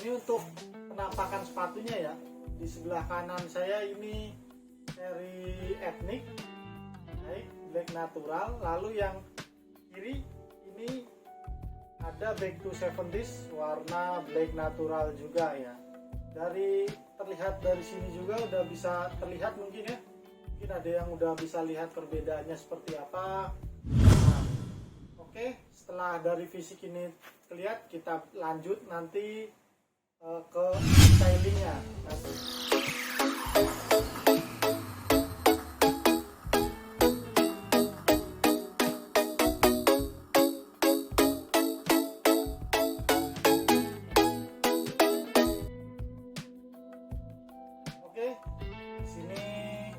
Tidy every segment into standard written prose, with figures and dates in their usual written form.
Ini untuk penampakan sepatunya ya. Di sebelah kanan saya ini seri Ethnic, baik black natural. Lalu yang kiri ini ada back to 70s warna black natural juga ya. Terlihat dari sini juga udah bisa terlihat mungkin ya. Mungkin ada yang udah bisa lihat perbedaannya seperti apa. Nah, oke, setelah dari fisik ini terlihat, kita lanjut nanti ke stylingnya nanti. Oke, di sini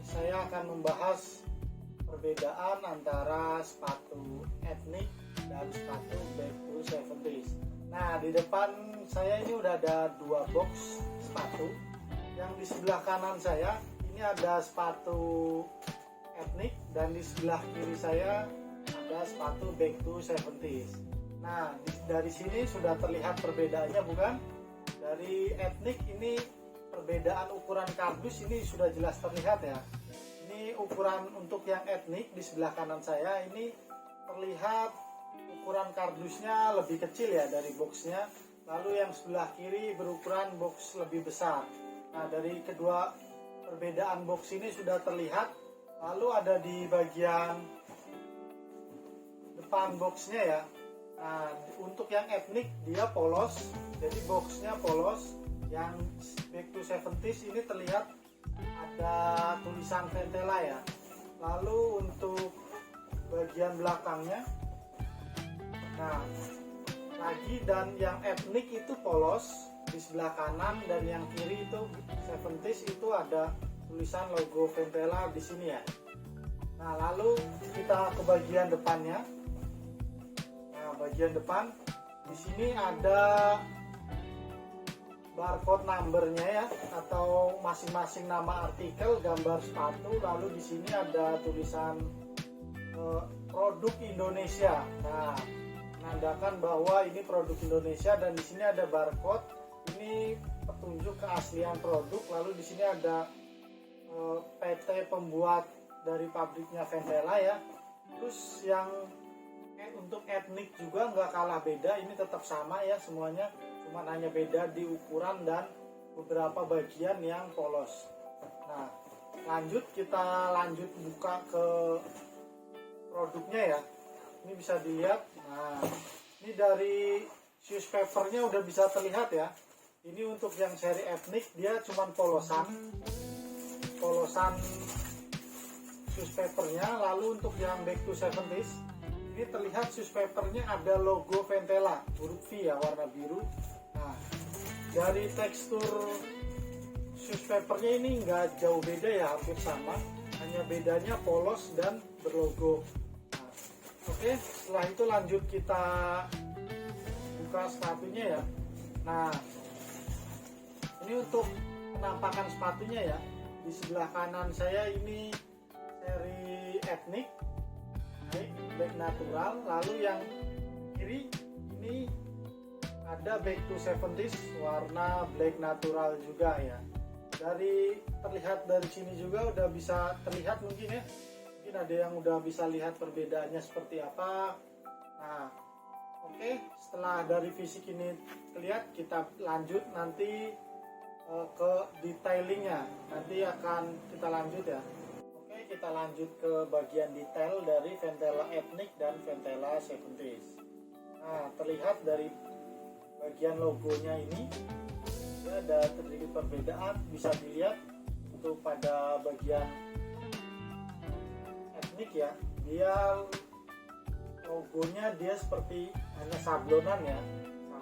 saya akan membahas perbedaan antara sepatu Ethnic dan sepatu back to 70s. Nah, di depan saya ini udah ada dua box sepatu. Yang di sebelah kanan saya ini ada sepatu Ethnic dan di sebelah kiri saya ada sepatu back to 70s. Nah, dari sini sudah terlihat perbedaannya bukan? Dari Ethnic ini perbedaan ukuran kardus ini sudah jelas terlihat ya. Ini ukuran untuk yang Ethnic di sebelah kanan saya ini terlihat ukuran kardusnya lebih kecil ya dari boxnya. Lalu yang sebelah kiri berukuran box lebih besar. Nah, dari kedua perbedaan box ini sudah terlihat. Lalu ada di bagian depan boxnya ya. Nah, untuk yang Ethnic dia polos, jadi boxnya polos. Yang back to 70s ini terlihat ada tulisan Ventela ya. Lalu untuk bagian belakangnya, nah lagi, dan yang Ethnic itu polos di sebelah kanan, dan yang kiri itu 70s itu ada tulisan logo Ventela di sini ya. Nah, lalu kita ke bagian depannya. Nah, bagian depan di sini ada barcode numbernya ya, atau masing-masing nama artikel, gambar sepatu. Lalu di sini ada tulisan produk Indonesia. Nah, menandakan bahwa ini produk Indonesia, dan di sini ada barcode. Ini petunjuk keaslian produk. Lalu di sini ada PT pembuat dari pabriknya Ventela ya. Terus yang untuk Ethnic juga nggak kalah beda, ini tetap sama ya semuanya, cuma hanya beda di ukuran dan beberapa bagian yang polos. Nah, kita lanjut buka ke produknya ya. Ini bisa dilihat. Nah, ini dari shoes papernya udah bisa terlihat ya. Ini untuk yang seri Ethnic dia cuma polosan shoes papernya. Lalu untuk yang back to 70s ini terlihat shoes papernya ada logo Ventela huruf V ya, warna biru. Nah, dari tekstur shoes papernya ini nggak jauh beda ya, hampir sama, hanya bedanya polos dan berlogo. Nah, oke, setelah itu lanjut kita buka sepatunya ya. Nah, ini untuk penampakan sepatunya ya. Di sebelah kanan saya ini seri Ethnic, black natural. Lalu yang kiri ini ada back to 70s warna black natural juga ya. Terlihat dari sini juga udah bisa terlihat mungkin ya. Mungkin ada yang udah bisa lihat perbedaannya seperti apa. Nah, oke, setelah dari fisik ini terlihat, kita lanjut nanti ke detailingnya. Nanti akan kita lanjut ya. Kita lanjut ke bagian detail dari Ventela Ethnic dan Ventela 70s. Nah, terlihat dari bagian logonya ini ya, ada terjadi perbedaan. Bisa dilihat untuk pada bagian Ethnic ya, dia logonya dia seperti hanya sablonan ya,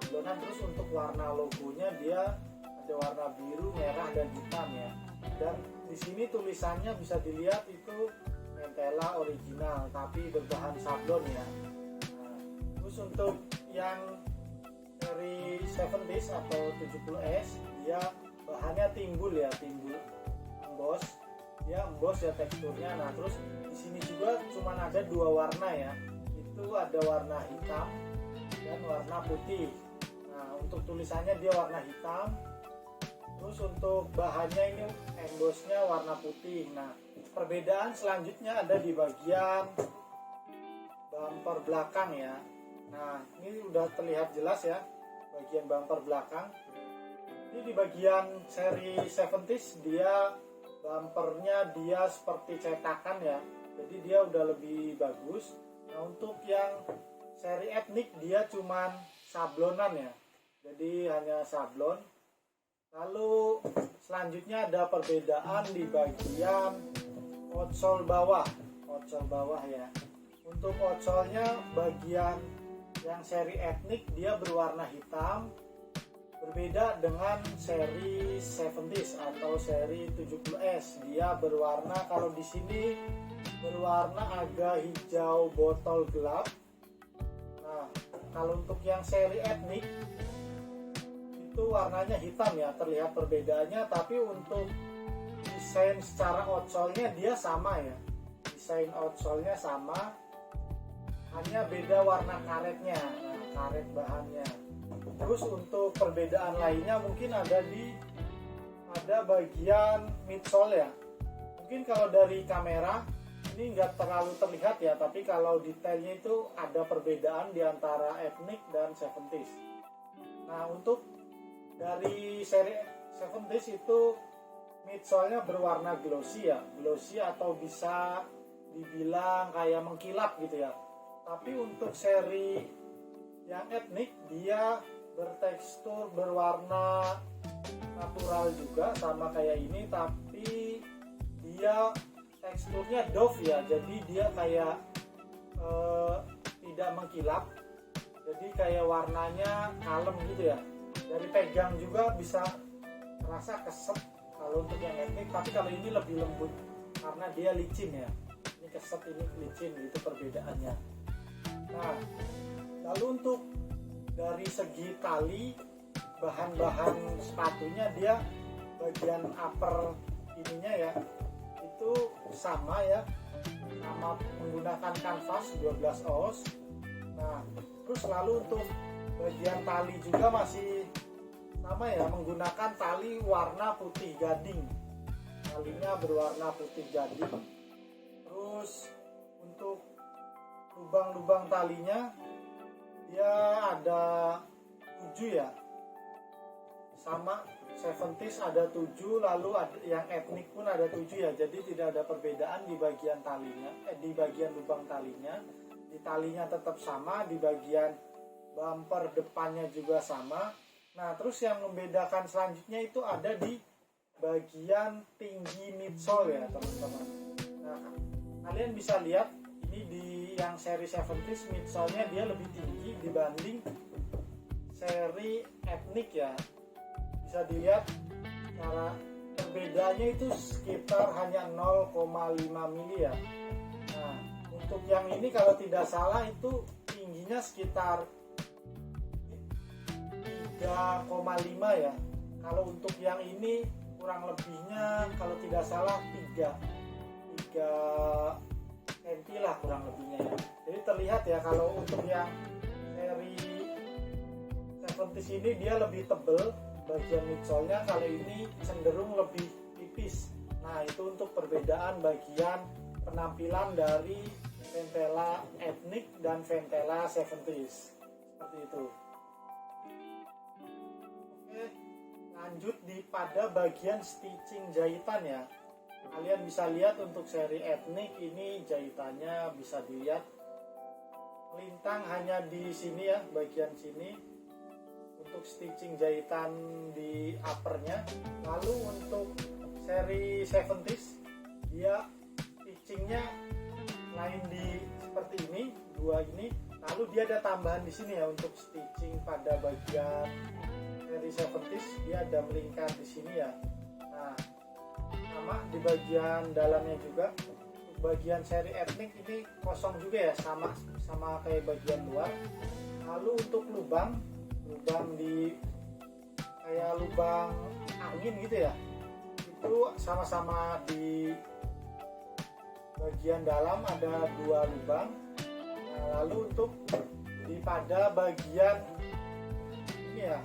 sablonan. Terus untuk warna logonya dia ada warna biru, merah, dan hitam ya. Dan di sini tulisannya bisa dilihat itu Ventela original tapi berbahan sablon ya. Nah, terus untuk yang seri 70s atau 70s dia bahannya timbul ya, timbul emboss. Dia emboss ya teksturnya. Nah, terus di sini juga cuma ada dua warna ya. Itu ada warna hitam dan warna putih. Nah, untuk tulisannya dia warna hitam. Terus untuk bahannya ini embossnya warna putih. Nah, perbedaan selanjutnya ada di bagian bumper belakang ya. Nah, ini udah terlihat jelas ya bagian bumper belakang. Ini di bagian seri 70s dia bumpernya dia seperti cetakan ya. Jadi dia udah lebih bagus. Nah, untuk yang seri etnik dia cuman sablonan ya. Jadi hanya sablon. Lalu selanjutnya ada perbedaan di bagian outsole bawah ya. Untuk outsole-nya bagian yang seri etnik dia berwarna hitam, berbeda dengan seri 70s atau seri 70S. Dia berwarna, kalau di sini berwarna agak hijau botol gelap. Nah, kalau untuk yang seri etnik itu warnanya hitam ya, terlihat perbedaannya. Tapi untuk desain secara outsole-nya dia sama ya, desain outsole-nya sama, hanya beda warna karetnya, nah, karet bahannya. Terus untuk perbedaan lainnya mungkin ada bagian midsole ya. Mungkin kalau dari kamera ini nggak terlalu terlihat ya, tapi kalau detailnya itu ada perbedaan di antara etnik dan 70s. Nah, untuk dari seri 70s itu midsole-nya berwarna glossy ya, glossy atau bisa dibilang kayak mengkilap gitu ya. Tapi untuk seri yang etnik dia bertekstur berwarna natural juga sama kayak ini, tapi dia teksturnya doff ya, jadi dia kayak tidak mengkilap, jadi kayak warnanya kalem gitu ya. Dari pegang juga bisa terasa keset kalau untuk yang etnik, tapi kalau ini lebih lembut karena dia licin ya. Ini keset, ini licin, gitu perbedaannya. Nah, lalu untuk dari segi tali, bahan-bahan sepatunya dia bagian upper ininya ya itu sama ya, sama menggunakan kanvas 12 oz. Nah, terus lalu untuk bagian tali juga masih sama ya, menggunakan tali warna putih gading, talinya berwarna putih gading. Terus untuk lubang-lubang talinya dia ada 7 ya, sama 70s ada 7, lalu ada, yang etnik pun ada 7 ya, jadi tidak ada perbedaan di bagian talinya, di bagian lubang talinya. Di talinya tetap sama, di bagian bumper depannya juga sama. Nah, terus yang membedakan selanjutnya itu ada di bagian tinggi midsole ya teman-teman. Nah, kalian bisa lihat ini di yang seri 70s midsole-nya dia lebih tinggi dibanding seri etnik ya. Bisa dilihat cara perbedaannya itu sekitar hanya 0,5 mili ya. Nah, untuk yang ini kalau tidak salah itu tingginya sekitar 3,5 ya. Kalau untuk yang ini kurang lebihnya kalau tidak salah 3 cm lah kurang lebihnya ya. Jadi terlihat ya kalau untuk yang seri 70s ini dia lebih tebal bagian midsole-nya, kalau ini cenderung lebih tipis. Nah, itu untuk perbedaan bagian penampilan dari Ventela etnik dan Ventela 70s. Seperti itu. Lanjut pada bagian stitching jahitan ya. Kalian bisa lihat untuk seri etnik ini jahitannya bisa dilihat melintang hanya di sini ya, bagian sini untuk stitching jahitan di uppernya. Lalu untuk seri 70s dia stitchingnya lain di seperti ini, dua ini. Lalu dia ada tambahan di sini ya untuk stitching pada bagian seri 70s dia ada melingkar di sini ya. Nah, sama di bagian dalamnya juga. Bagian seri etnik ini kosong juga ya, sama kayak bagian luar. Lalu untuk lubang di kayak lubang angin gitu ya, itu sama-sama di bagian dalam ada 2 lubang. Nah, lalu untuk pada bagian ini ya,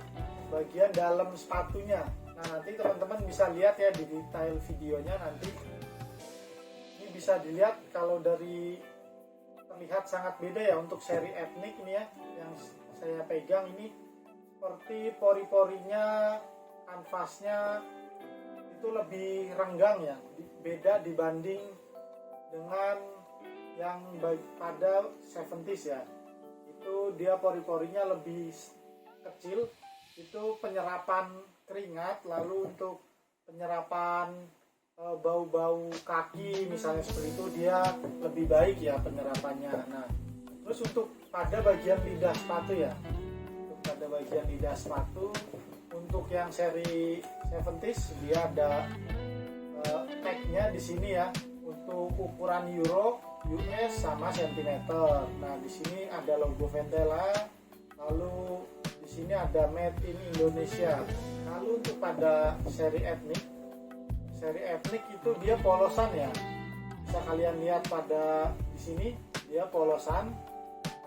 bagian dalam sepatunya. Nah, nanti teman-teman bisa lihat ya di detail videonya nanti. Ini bisa dilihat kalau dari terlihat sangat beda ya untuk seri etnik ini ya, yang saya pegang ini seperti pori-porinya, kanvasnya itu lebih renggang ya, beda dibanding dengan yang pada 70s ya. Itu dia pori-porinya lebih kecil, itu penyerapan keringat, lalu untuk penyerapan bau-bau kaki misalnya seperti itu dia lebih baik ya penyerapannya. Nah, terus untuk pada bagian lidah sepatu ya, untuk pada bagian lidah sepatu untuk yang seri 70s dia ada tagnya di sini ya, untuk ukuran Euro, US sama sentimeter. Nah, di sini ada logo Ventela, lalu di sini ada Made in Indonesia. Lalu untuk pada seri etnik itu dia polosan ya. Bisa kalian lihat pada di sini dia polosan.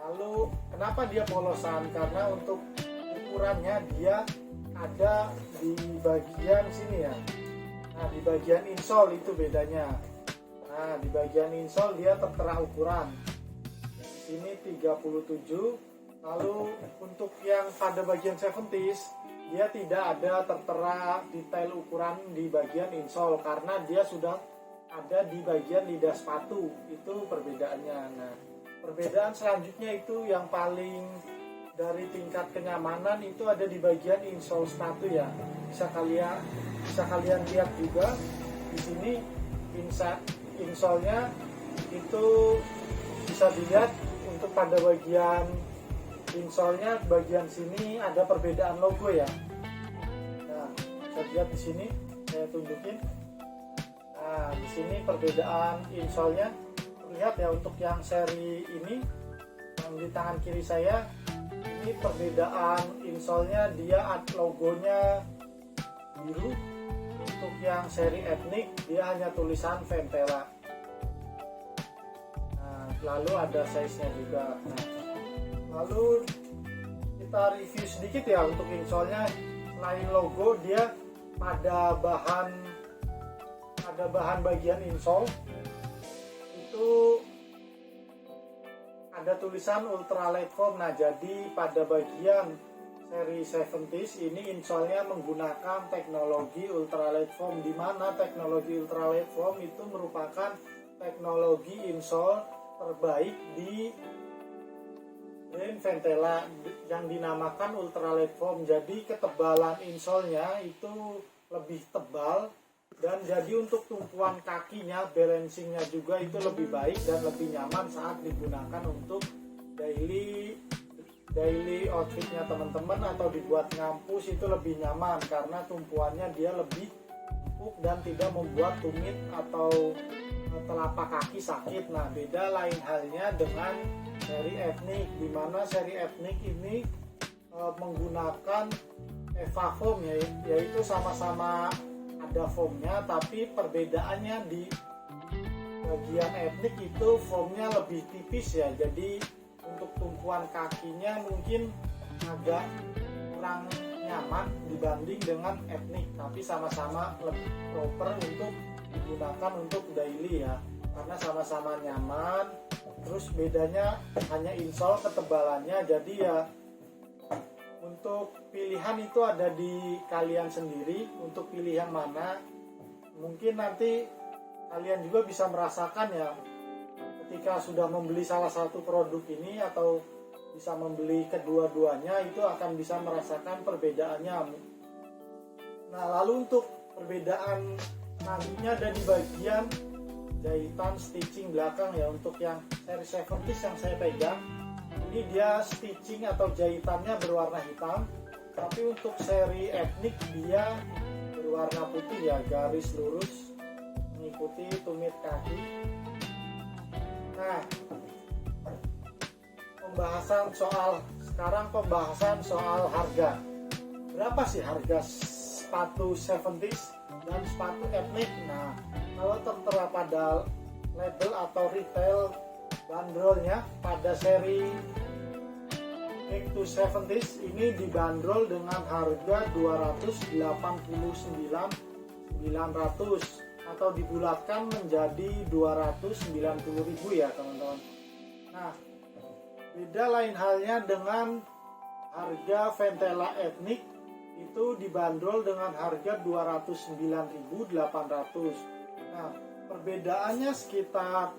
Lalu kenapa dia polosan? Karena untuk ukurannya dia ada di bagian sini ya. Nah, di bagian insole itu bedanya. Nah, di bagian insole dia tertera ukuran. Di sini 37. Lalu untuk yang pada bagian 70s dia tidak ada tertera detail ukuran di bagian insole karena dia sudah ada di bagian lidah sepatu. Itu perbedaannya. Nah, perbedaan selanjutnya itu yang paling dari tingkat kenyamanan itu ada di bagian insole sepatu ya. Bisa kalian lihat juga di sini insole-nya itu bisa dilihat untuk pada bagian insole-nya bagian sini ada perbedaan logo ya. Nah, bisa lihat di sini saya tunjukin. Nah, di sini perbedaan insole-nya terlihat ya untuk yang seri ini yang di tangan kiri saya. Ini perbedaan insole-nya dia logonya biru. Untuk yang seri etnik dia hanya tulisan Ventela. Nah, lalu ada size-nya juga. Nah, lalu kita review sedikit ya untuk insole-nya. Selain logo dia pada bahan bagian insole itu ada tulisan ultralight foam. Nah, jadi pada bagian seri 70s ini insole-nya menggunakan teknologi ultralight foam, di mana teknologi ultralight foam itu merupakan teknologi insole terbaik di brand Ventela yang dinamakan ultralight foam. Jadi ketebalan insole-nya itu lebih tebal dan jadi untuk tumpuan kakinya, balancingnya juga itu lebih baik dan lebih nyaman saat digunakan untuk daily outfitnya teman-teman atau dibuat ngampus itu lebih nyaman karena tumpuannya dia lebih empuk dan tidak membuat tumit atau telapak kaki sakit. Nah, beda lain halnya dengan seri etnik, di mana seri etnik ini menggunakan Eva foam yaitu sama-sama ada foamnya, tapi perbedaannya di bagian etnik itu foamnya lebih tipis ya, jadi untuk tumpuan kakinya mungkin agak kurang nyaman dibanding dengan etnik, tapi sama-sama lebih proper untuk digunakan untuk daily ya, karena sama-sama nyaman. Terus bedanya hanya insole ketebalannya, jadi ya untuk pilihan itu ada di kalian sendiri untuk pilih yang mana. Mungkin nanti kalian juga bisa merasakan ya ketika sudah membeli salah satu produk ini atau bisa membeli kedua-duanya, itu akan bisa merasakan perbedaannya. Nah, lalu untuk perbedaan nantinya ada di bagian jahitan stitching belakang ya. Untuk yang seri 70s yang saya pegang ini dia stitching atau jahitannya berwarna hitam, tapi untuk seri etnik dia berwarna putih ya, garis lurus mengikuti tumit kaki. Nah, pembahasan soal harga. Berapa sih harga sepatu 70s dan sepatu etnik? Nah, kalau tertera pada label atau retail bandrolnya pada seri back to 70s ini dibanderol dengan harga 289.900 atau dibulatkan menjadi 290.000 ya teman-teman. Nah, beda lain halnya dengan harga Ventela etnik, itu dibanderol dengan harga 209.800. Nah, perbedaannya sekitar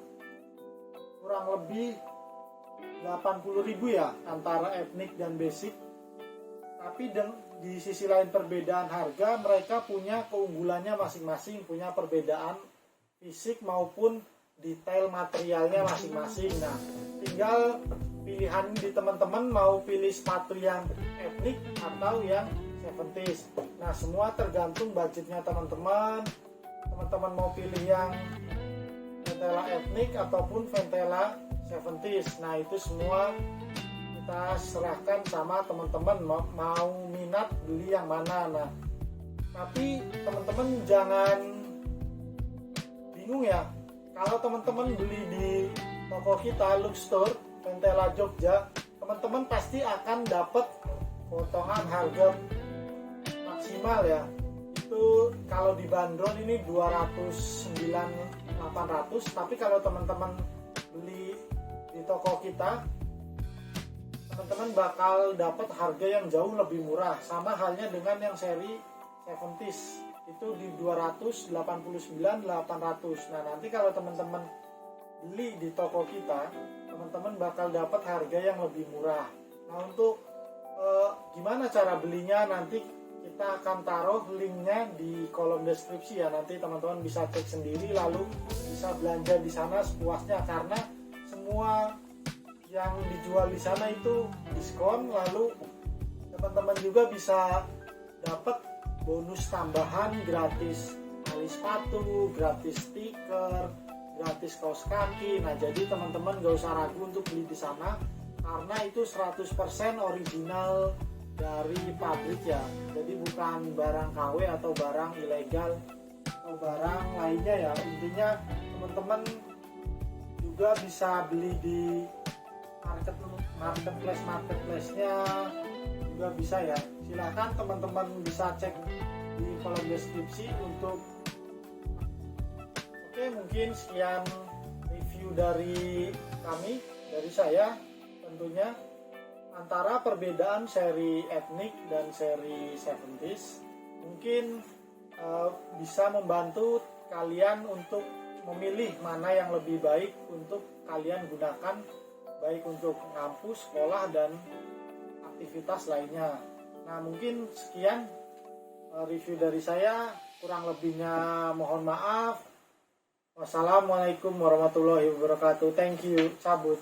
kurang lebih 80.000 ya antara etnik dan basic. Tapi di sisi lain perbedaan harga, mereka punya keunggulannya masing-masing, punya perbedaan fisik maupun detail materialnya masing-masing. Nah, tinggal pilihan di teman-teman mau pilih sepatu yang etnik atau yang 70s. Nah, semua tergantung budgetnya teman-teman. Teman-teman mau pilih yang Ventela etnik ataupun Ventela 70s. Nah, itu semua kita serahkan sama teman-teman mau minat beli yang mana. Nah, tapi teman-teman jangan bingung ya. Kalau teman-teman beli di toko kita Look Store Ventela Jogja, teman-teman pasti akan dapat potongan harga maksimal ya. Itu kalau dibanderol ini 209.800, tapi kalau teman-teman beli di toko kita, teman-teman bakal dapat harga yang jauh lebih murah. Sama halnya dengan yang seri 70s, itu di 289.800. Nah, nanti kalau teman-teman beli di toko kita, teman-teman bakal dapat harga yang lebih murah. Nah, untuk gimana cara belinya, nanti kita akan taruh linknya di kolom deskripsi ya. Nanti teman-teman bisa cek sendiri, lalu bisa belanja di sana sepuasnya, karena semua yang dijual di sana itu diskon. Lalu teman-teman juga bisa dapat bonus tambahan, gratis tali sepatu, gratis stiker, gratis kaos kaki. Nah, jadi teman-teman gak usah ragu untuk beli di sana, karena itu 100% original dari pabrik ya. Jadi bukan barang KW atau barang ilegal atau barang lainnya ya. Intinya teman-teman juga bisa beli di marketplace-nya juga bisa ya. Silahkan teman-teman bisa cek di kolom deskripsi untuk. Oke, mungkin sekian review dari kami, dari saya tentunya, antara perbedaan seri etnik dan seri 70s. Mungkin bisa membantu kalian untuk memilih mana yang lebih baik untuk kalian gunakan, baik untuk ngampus, sekolah, dan aktivitas lainnya. Nah, mungkin sekian review dari saya, kurang lebihnya mohon maaf. Wassalamualaikum warahmatullahi wabarakatuh. Thank you. Cabut.